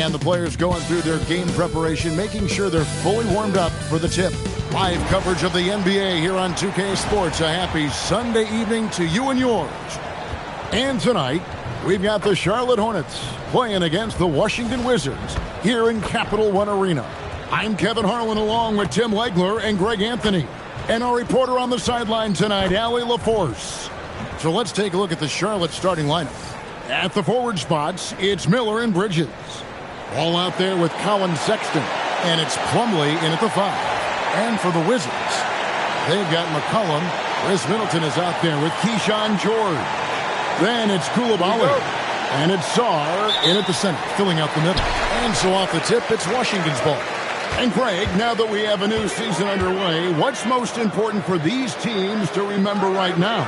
And the players going through their game preparation, making sure they're fully warmed up for the tip. Live coverage of the NBA here on 2K Sports. A happy Sunday evening to you and yours. And tonight, we've got the Charlotte Hornets playing against the Washington Wizards here in Capital One Arena. I'm Kevin Harlan along with Tim Legler and Greg Anthony. And our reporter on the sideline tonight, Allie LaForce. So let's take a look at the Charlotte starting lineup. At the forward spots, it's Miller and Bridges. All out there with Colin Sexton. And it's Plumlee in at the 5. And for the Wizards, they've got McCollum. Chris Middleton is out there with Keyshawn George. Then it's Koulibaly. And it's Sarr in at the center, filling out the middle. And so off the tip, it's Washington's ball. And Greg, now that we have a new season underway, what's most important for these teams to remember right now?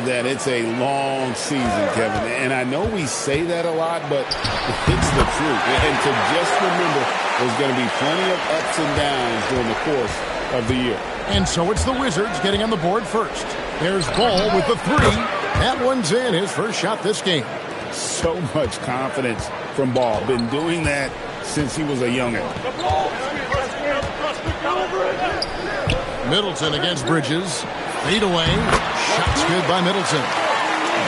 That it's a long season, Kevin. And I know we say that a lot, but it's the truth. And to just remember, there's going to be plenty of ups and downs during the course of the year. And so it's the Wizards getting on the board first. There's Ball with the 3. That one's in, his first shot this game. So much confidence from Ball. Been doing that since he was a youngin'. Middleton against Bridges. Fade away. Shot's good by Middleton.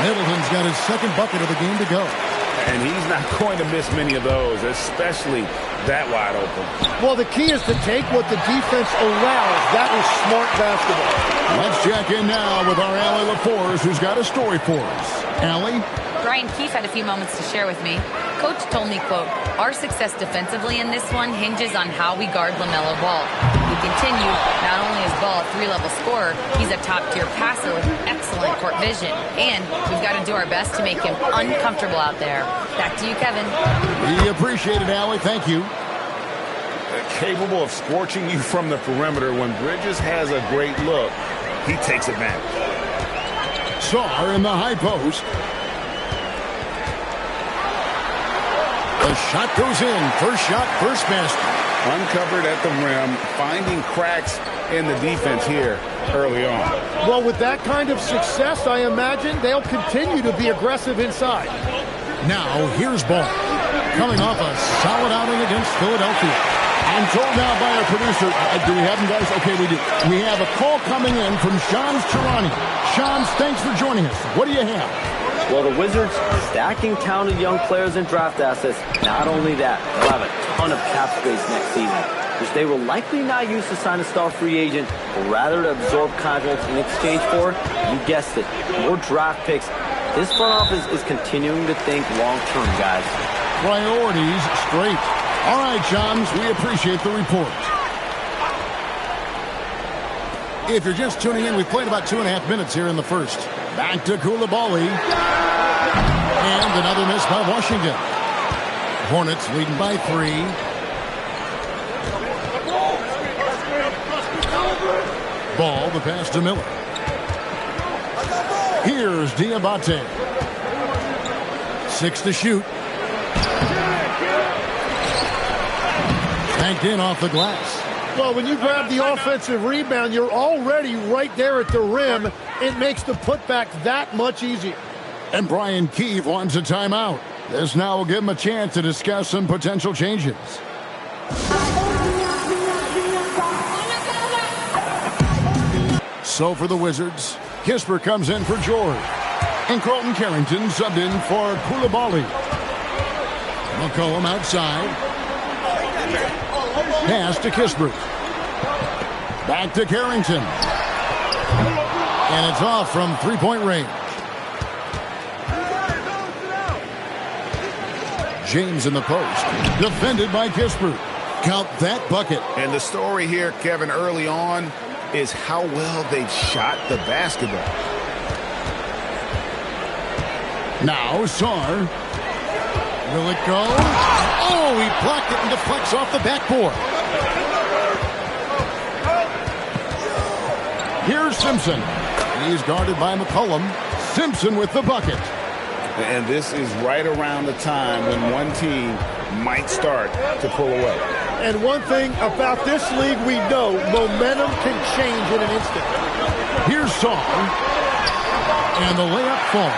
Middleton's got his second bucket of the game to go. And he's not going to miss many of those, especially that wide open. Well, the key is to take what the defense allows. That was smart basketball. Let's check in now with our Allie LaForce, who's got a story for us. Allie? Brian Keefe had a few moments to share with me. Coach told me, quote, "Our success defensively in this one hinges on how we guard LaMelo Ball." He continued, not only is Ball a 3-level scorer, he's a top-tier passer with excellent court vision. And we've got to do our best to make him uncomfortable out there. Back to you, Kevin. We appreciate it, Allie. Thank you. Capable of scorching you from the perimeter. When Bridges has a great look, he takes advantage. Sarr in the high post. The shot goes in. First shot, first basket. Uncovered at the rim, finding cracks in the defense here early on. Well, with that kind of success, I imagine they'll continue to be aggressive inside. Now, here's Ball. Coming off a solid outing against Philadelphia. I'm told now by our producer, do we have him, guys? Okay, we do. We have a call coming in from Shams Charania. Shams, thanks for joining us. What do you have? Well, the Wizards stacking talented young players and draft assets. Not only that, they'll have a ton of cap space next season, which they will likely not use to sign a star free agent, but rather to absorb contracts in exchange for, you guessed it, more draft picks. This front office is continuing to think long-term, guys. Priorities straight. All right, Shams, we appreciate the report. If you're just tuning in, we've played about 2.5 minutes here in the first. Back to Koulibaly. And another miss by Washington. Hornets leading by 3. Ball, the pass to Miller. Here's Diabate. 6 to shoot. Banked in off the glass. Well, when you grab the offensive rebound, you're already right there at the rim. It makes the putback that much easier. And Brian Keefe wants a timeout. This now will give him a chance to discuss some potential changes. So for the Wizards, Kisper comes in for George. And Colton Carrington subbed in for Koulibaly. McCollum outside. Pass to Kisper. Back to Carrington. And it's off from three-point range. James in the post. Defended by Kisper. Count that bucket. And the story here, Kevin, early on is how well they shot the basketball. Now Sarr. Will it go? Oh, he blocked it and deflects off the backboard. Here's Simpson. He's guarded by McCollum. Simpson with the bucket. And this is right around the time when one team might start to pull away. And one thing about this league we know, momentum can change in an instant. Here's Sarr. And the layup falls.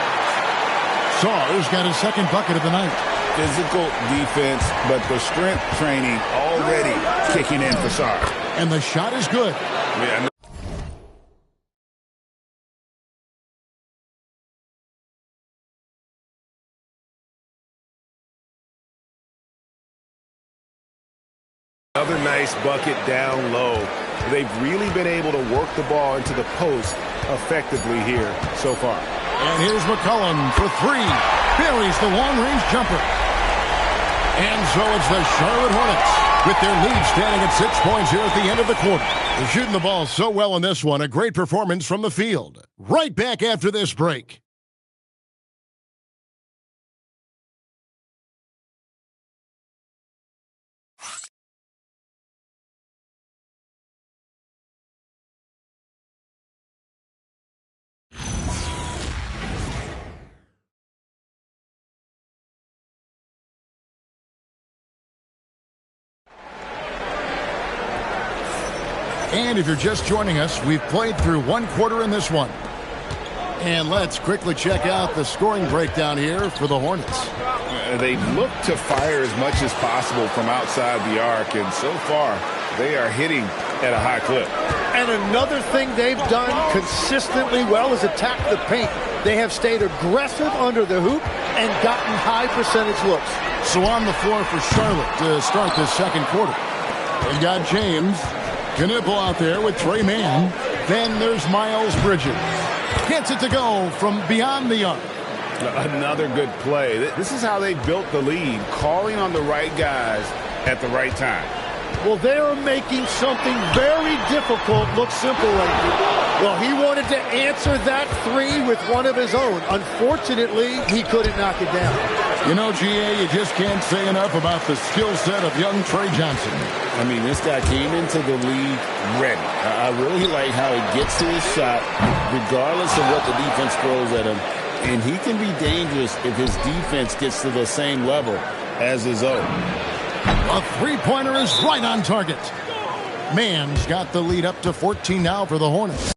Sarr's got his second bucket of the night. physical defense, but the strength training already kicking in for Sarr. And the shot is good. Yeah. Another nice bucket down low. They've really been able to work the ball into the post effectively here so far. And here's McCollum for three. Buries the long-range jumper. And so it's the Charlotte Hornets with their lead standing at 6 points here at the end of the quarter. They're shooting the ball so well in this one. A great performance from the field. Right back after this break. And if you're just joining us, we've played through one quarter in this one. And let's quickly check out the scoring breakdown here for the Hornets. They look to fire as much as possible from outside the arc, and so far they are hitting at a high clip. And another thing they've done consistently well is attack the paint. They have stayed aggressive under the hoop and gotten high percentage looks. So on the floor for Charlotte to start this second quarter. We got James Knipple out there with Trey Mann. Then there's Miles Bridges. Gets it to go from beyond the arc. Another good play. This is how they built the lead, calling on the right guys at the right time. Well, they're making something very difficult look simple right now. Well, he wanted to answer that three with one of his own. Unfortunately, he couldn't knock it down. You know, GA, you just can't say enough about the skill set of young Trey Johnson. I mean, this guy came into the league ready. I really like how he gets to his shot, regardless of what the defense throws at him. And he can be dangerous if his defense gets to the same level as his own. A three-pointer is right on target. Mann's got the lead up to 14 now for the Hornets.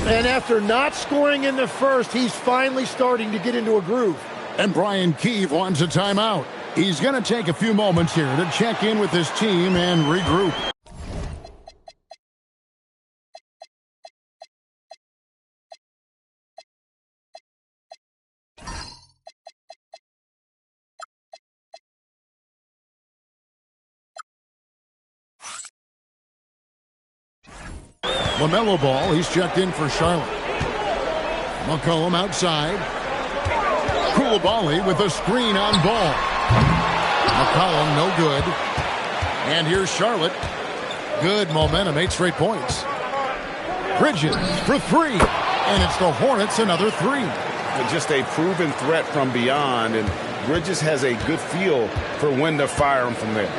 And after not scoring in the first, he's finally starting to get into a groove. And Brian Keefe wants a timeout. He's going to take a few moments here to check in with his team and regroup. LaMelo Ball, he's checked in for Charlotte. McCollum outside. Koulibaly with a screen on Ball. McCollum no good. And here's Charlotte. Good momentum, 8 straight points. Bridges for three. And it's the Hornets another three. Just a proven threat from beyond, and Bridges has a good feel for when to fire him from there.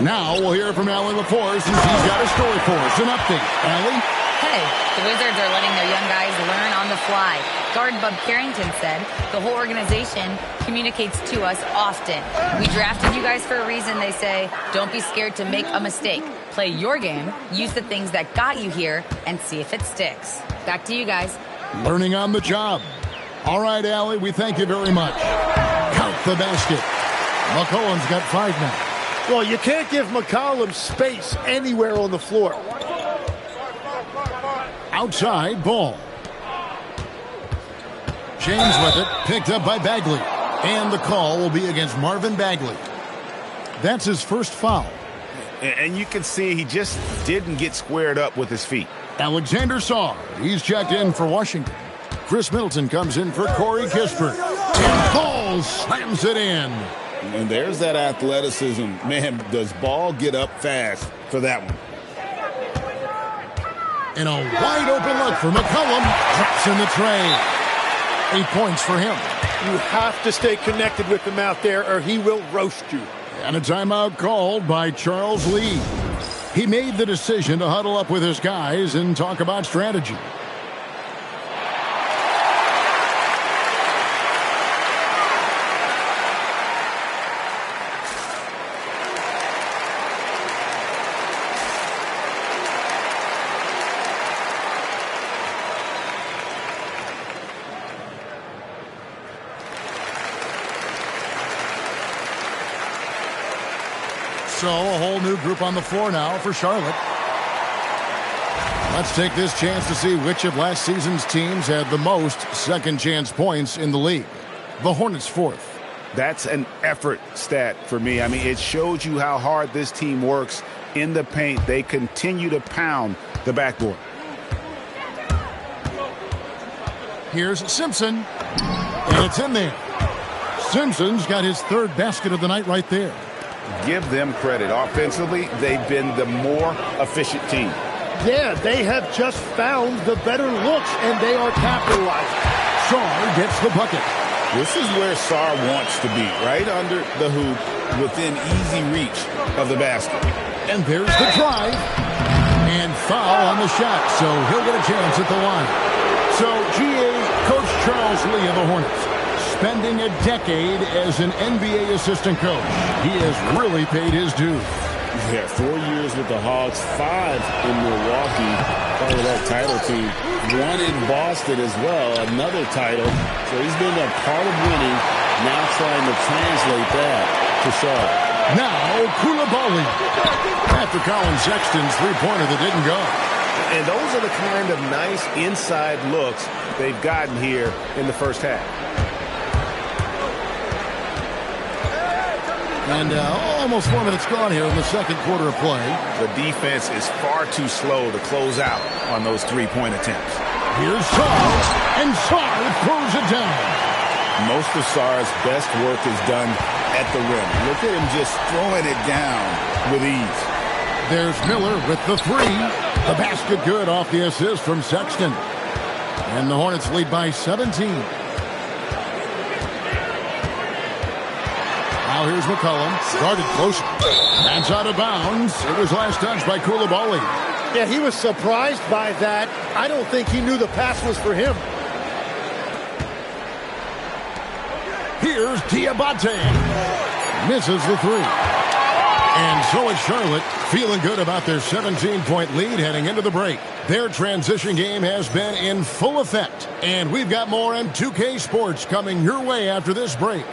Now we'll hear from Allie LaForce, and she's got a story for us. An update. Allie? Hey, the Wizards are letting their young guys learn on the fly. Guard Bub Carrington said the whole organization communicates to us often. We drafted you guys for a reason, they say. Don't be scared to make a mistake. Play your game, use the things that got you here, and see if it sticks. Back to you guys. Learning on the job. All right, Allie, we thank you very much. Count the basket. McCollum's got 5 now. Well, you can't give McCollum space anywhere on the floor. Outside, Ball. James with it, picked up by Bagley. And the call will be against Marvin Bagley. That's his first foul. And you can see he just didn't get squared up with his feet. Alexander Sarr, he's checked in for Washington. Chris Middleton comes in for Corey Kispert. And Ball slams it in. And there's that athleticism. Man, does Ball get up fast for that one. And a wide open look for McCollum. Drops in the tray. 8 points for him. You have to stay connected with him out there or he will roast you. And a timeout called by Charles Lee. He made the decision to huddle up with his guys and talk about strategy. So a whole new group on the floor now for Charlotte. Let's take this chance to see which of last season's teams had the most second chance points in the league. The Hornets fourth. That's an effort stat for me. I mean, it shows you how hard this team works in the paint. They continue to pound the backboard. Here's Simpson, and it's in there. Simpson's got his third basket of the night right there. Give them credit. Offensively, they've been the more efficient team. Yeah, they have just found the better looks, and they are capitalizing. Sarr gets the bucket. This is where Sarr wants to be, right under the hoop, within easy reach of the basket. And there's the drive. And foul on the shot, so he'll get a chance at the line. So, GA, Coach Charles Lee of the Hornets, spending a decade as an NBA assistant coach. He has really paid his dues. Yeah, 4 years with the Hawks, 5 in Milwaukee, part of that title team. 1 in Boston as well, another title. So he's been a part of winning, now trying to translate that to Charlotte. Now, Coulibaly. After Colin Sexton's three-pointer that didn't go. And those are the kind of nice inside looks they've gotten here in the first half. And almost 4 minutes gone here in the second quarter of play. The defense is far too slow to close out on those three-point attempts. Here's Sarr, and Sarr throws it down. Most of Sarr's best work is done at the rim. Look at him just throwing it down with ease. There's Miller with the three. The basket good off the assist from Sexton. And the Hornets lead by 17. Now here's McCollum. Guarded close. That's out of bounds. It was last touched by Coulibaly. Yeah, he was surprised by that. I don't think he knew the pass was for him. Here's Diabate. Misses the three. And so it's Charlotte feeling good about their 17-point lead heading into the break. Their transition game has been in full effect. And we've got more on 2K Sports coming your way after this break.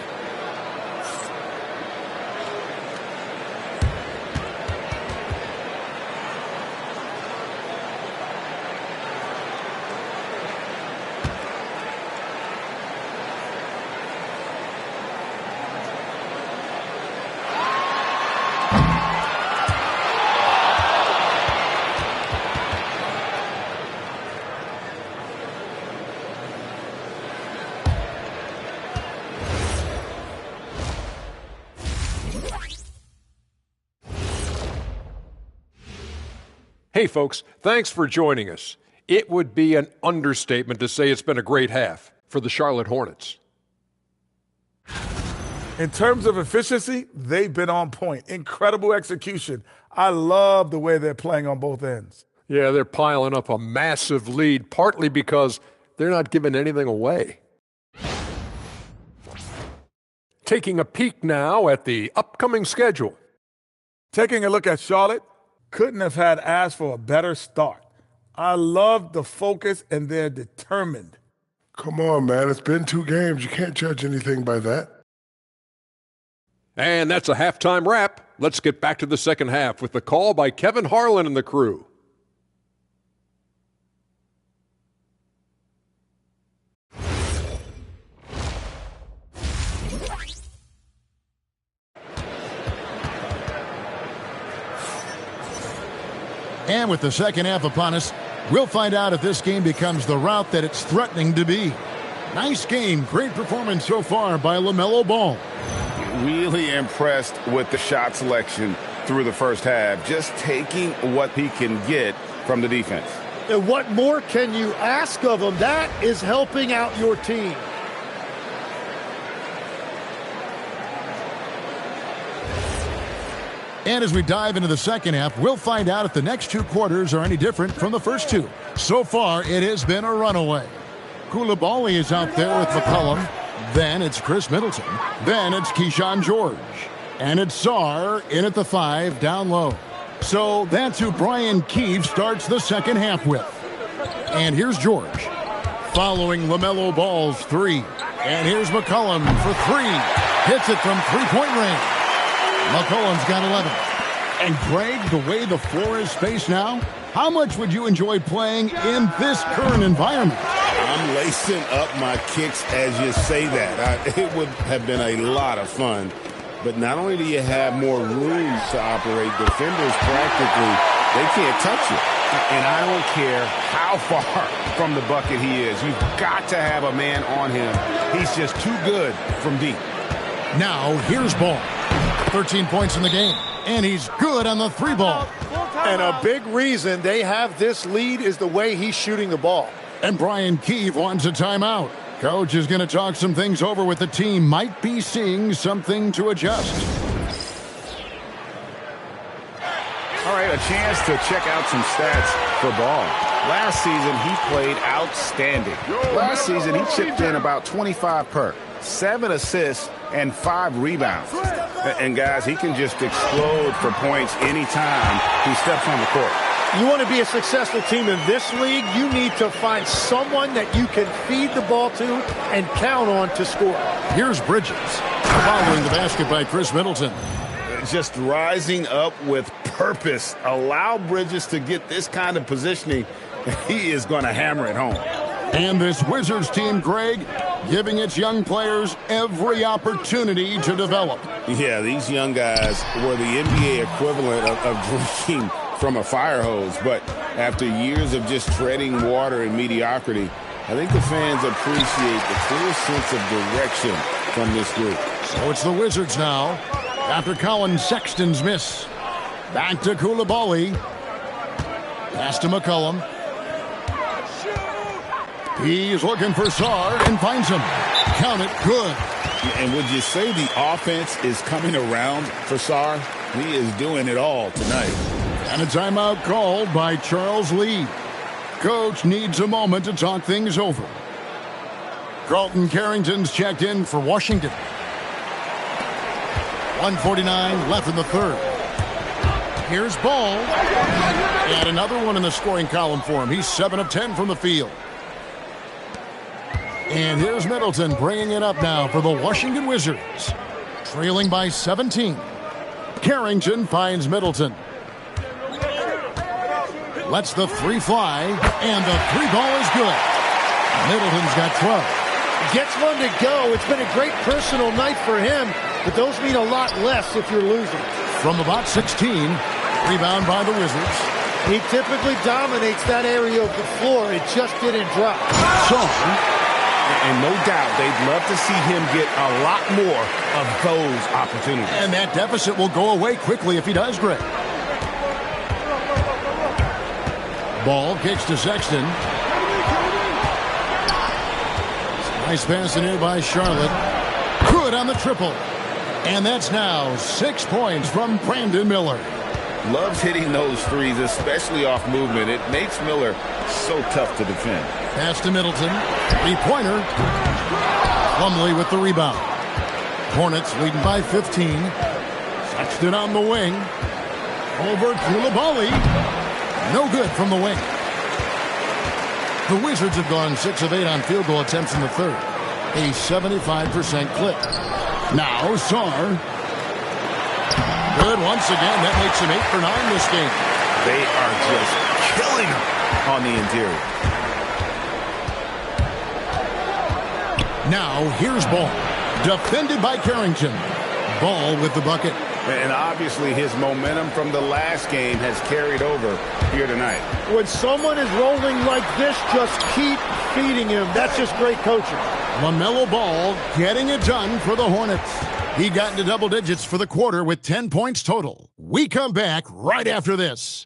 Hey, folks, thanks for joining us. It would be an understatement to say it's been a great half for the Charlotte Hornets. In terms of efficiency, they've been on point. Incredible execution. I love the way they're playing on both ends. Yeah, they're piling up a massive lead, partly because they're not giving anything away. Taking a peek now at the upcoming schedule. Taking a look at Charlotte, couldn't have had asked for a better start. I love the focus, and they're determined. Come on, man. It's been 2 games. You can't judge anything by that. And that's a halftime wrap. Let's get back to the second half with the call by Kevin Harlan and the crew. And with the second half upon us, we'll find out if this game becomes the route that it's threatening to be. Nice game. Great performance so far by LaMelo Ball. Really impressed with the shot selection through the first half. Just taking what he can get from the defense. And what more can you ask of him? That is helping out your team. And as we dive into the second half, we'll find out if the next 2 quarters are any different from the first 2. So far, it has been a runaway. Coulibaly is out there with McCollum. Then it's Chris Middleton. Then it's Keyshawn George. And it's Sarr in at the 5 down low. So that's who Brian Keefe starts the second half with. And here's George following LaMelo Ball's 3. And here's McCollum for 3. Hits it from 3-point range. McCollum's got 11. And Greg, the way the floor is spaced now, how much would you enjoy playing in this current environment? I'm lacing up my kicks as you say that. It would have been a lot of fun. But not only do you have more room to operate, defenders practically, they can't touch you. And I don't care how far from the bucket he is. You've got to have a man on him. He's just too good from deep. Now, here's Ball. 13 points in the game. And he's good on the 3-ball. And a big reason they have this lead is the way he's shooting the ball. And Brian Keefe wants a timeout. Coach is going to talk some things over with the team. Might be seeing something to adjust. All right, a chance to check out some stats for Ball. Last season, he played outstanding. Last season, he chipped in about 25 per, 7 assists, and 5 rebounds. And guys, he can just explode for points anytime he steps on the court. You want to be a successful team in this league, you need to find someone that you can feed the ball to and count on to score. Here's Bridges, following the basket by Chris Middleton. Just rising up with purpose. Allow Bridges to get this kind of positioning. He is going to hammer it home. And this Wizards team, Greg, giving its young players every opportunity to develop. Yeah, these young guys were the NBA equivalent of drinking from a fire hose. But after years of just treading water and mediocrity, I think the fans appreciate the clear sense of direction from this group. So it's the Wizards now. After Colin Sexton's miss. Back to Coulibaly. Pass to McCollum. He's looking for Sarr and finds him. Count it, good. And would you say the offense is coming around for Sarr? He is doing it all tonight. And a timeout called by Charles Lee. Coach needs a moment to talk things over. Carlton Carrington's checked in for Washington. 1:49 left in the third. Here's Ball. And another one in the scoring column for him. He's 7 of 10 from the field. And here's Middleton bringing it up now for the Washington Wizards. Trailing by 17. Carrington finds Middleton. Lets the 3 fly. And the 3-ball is good. Middleton's got 12. Gets one to go. It's been a great personal night for him, but those mean a lot less if you're losing. From about 16, rebound by the Wizards. He typically dominates that area of the floor. It just didn't drop. And no doubt, they'd love to see him get a lot more of those opportunities. And that deficit will go away quickly if he does, Greg. Ball kicks to Sexton. Nice pass in here by Charlotte. Good on the triple. And that's now 6 points from Brandon Miller. Loves hitting those threes, especially off movement. It makes Miller so tough to defend. Pass to Middleton. 3-pointer. Plumlee with the rebound. Hornets leading by 15. Sexton on the wing. Over Coulibaly. No good from the wing. The Wizards have gone 6 of 8 on field goal attempts in the third. A 75% clip. Now Sarr. Good once again. That makes him 8 for 9 this game. They are just killing him on the interior. Now here's Ball. Defended by Carrington. Ball with the bucket. And obviously his momentum from the last game has carried over here tonight. When someone is rolling like this, just keep feeding him. That's just great coaching. LaMelo Ball getting it done for the Hornets. He got into double digits for the quarter with 10 points total. We come back right after this.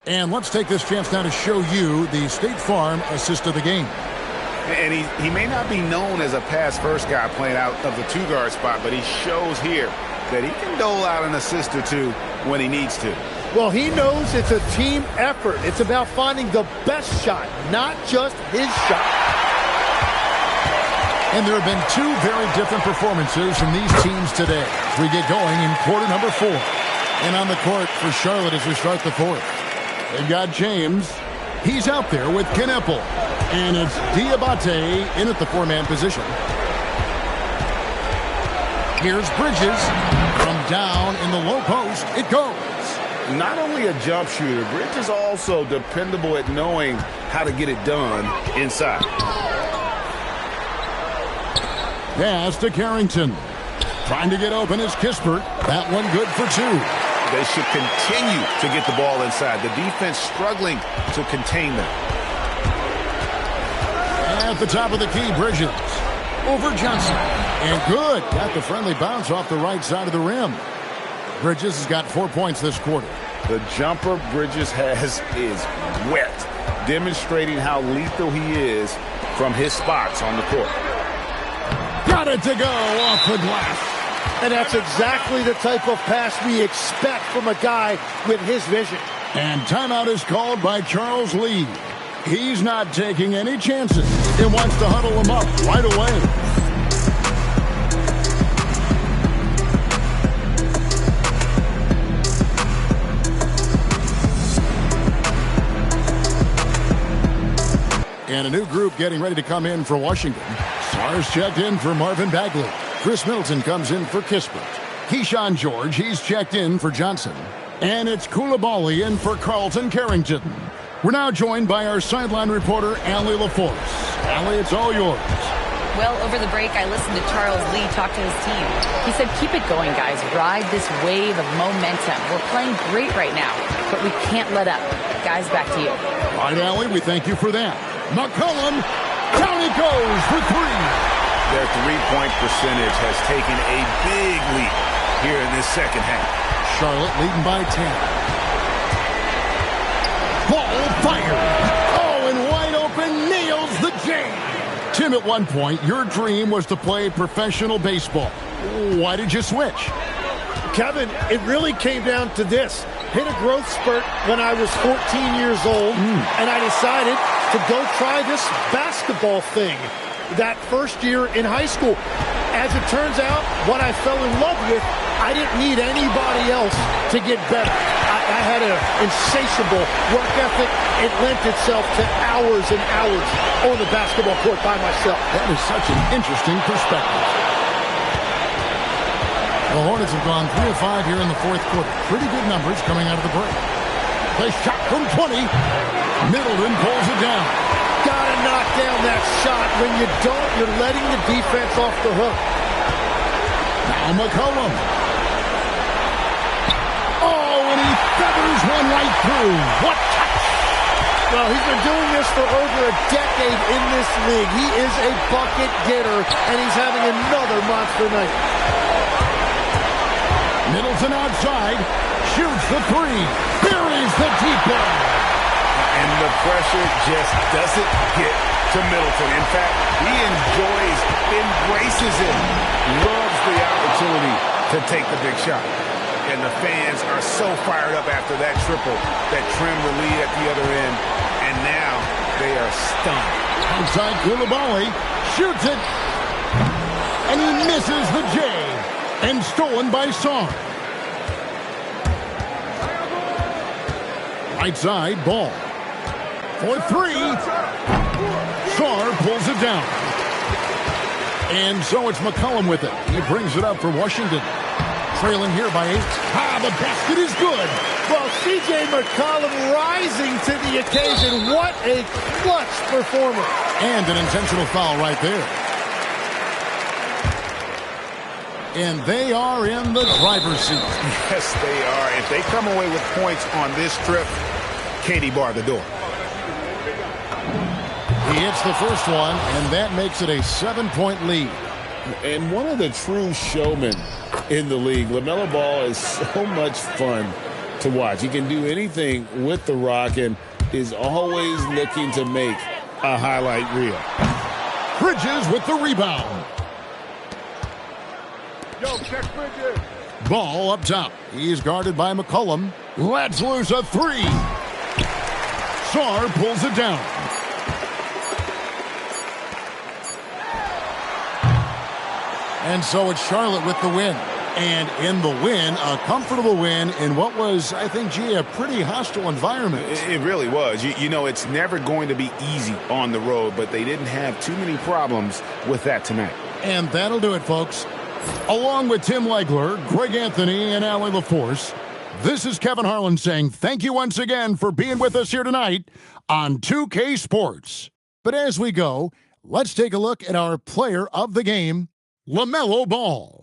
And let's take this chance now to show you the State Farm assist of the game. And he may not be known as a pass-first guy playing out of the 2-guard spot, but he shows here that he can dole out an assist or two when he needs to. Well, he knows it's a team effort. It's about finding the best shot, not just his shot. And there have been two very different performances from these teams today as we get going in quarter number 4. And on the court for Charlotte as we start the fourth. They've got James. He's out there with Kneppel. And it's Diabate in at the 4-man position. Here's Bridges. From down in the low post, it goes. Not only a jump shooter, Bridges also dependable at knowing how to get it done inside. Pass to Carrington. Trying to get open is Kispert. That one good for 2. They should continue to get the ball inside. The defense struggling to contain them. At the top of the key, Bridges. Over Johnson. And good. Got the friendly bounce off the right side of the rim. Bridges has got 4 points this quarter. The jumper Bridges has is wet, demonstrating how lethal he is from his spots on the court. Got it to go off the glass. And that's exactly the type of pass we expect from a guy with his vision. And timeout is called by Charles Lee. He's not taking any chances. He wants to huddle him up right away. And a new group getting ready to come in for Washington. Sars checked in for Marvin Bagley. Chris Middleton comes in for Kispert. Keyshawn George, he's checked in for Johnson. And it's Koulibaly in for Carlton Carrington. We're now joined by our sideline reporter, Allie LaForce. Allie, it's all yours. Well, over the break, I listened to Charles Lee talk to his team. He said, keep it going, guys. Ride this wave of momentum. We're playing great right now, but we can't let up. Guys, back to you. All right, Allie, we thank you for that. McCollum, down he goes for 3. Their three-point percentage has taken a big leap here in this second half. Charlotte leading by 10. Ball fired. Oh, and wide open, nails the jam. Tim, at one point, your dream was to play professional baseball. Why did you switch? Kevin, it really came down to this. Hit a growth spurt when I was 14 years old, and I decided to go try this basketball thing that first year in high school. As it turns out, what I fell in love with, I didn't need anybody else to get better. I had an insatiable work ethic. It lent itself to hours and hours on the basketball court by myself. That is such an interesting perspective. The Hornets have gone 3 of 5 here in the fourth quarter. Pretty good numbers coming out of the break. They shot from 20. Middleton pulls it down. Gotta knock down that shot. When you don't, you're letting the defense off the hook. Now McCollum. Oh, and he feathers one right through. What touch! Well, he's been doing this for over a decade in this league. He is a bucket getter, and he's having another monster night. Middleton outside, shoots the 3, buries the deep ball. And the pressure just doesn't get to Middleton. In fact, he embraces it, loves the opportunity to take the big shot. And the fans are so fired up after that triple that trimmed the lead at the other end. And now they are stunned. Outside Koulibaly, shoots it, and he misses the J. And stolen by Sarr. Right side, ball. For 3. Sarr pulls it down. And so it's McCollum with it. He brings it up for Washington. Trailing here by 8. The basket is good. Well, C.J. McCollum rising to the occasion. What a clutch performer. And an intentional foul right there. And they are in the driver's seat. Yes, they are. If they come away with points on this trip, Katie barred the door. He hits the first one, and that makes it a 7-point lead. And one of the true showmen in the league, LaMelo Ball is so much fun to watch. He can do anything with the rock and is always looking to make a highlight reel. Bridges with the rebound. Yo, check Bridges. Ball up top. He is guarded by McCollum. Lets loose a 3. Sarr pulls it down. And so it's Charlotte with the win. And in the win, a comfortable win in what was, I think, a pretty hostile environment. It really was. You know, it's never going to be easy on the road, but they didn't have too many problems with that tonight. And that'll do it, folks. Along with Tim Legler, Greg Anthony, and Allie LaForce, this is Kevin Harlan saying thank you once again for being with us here tonight on 2K Sports. But as we go, let's take a look at our player of the game, LaMelo Ball.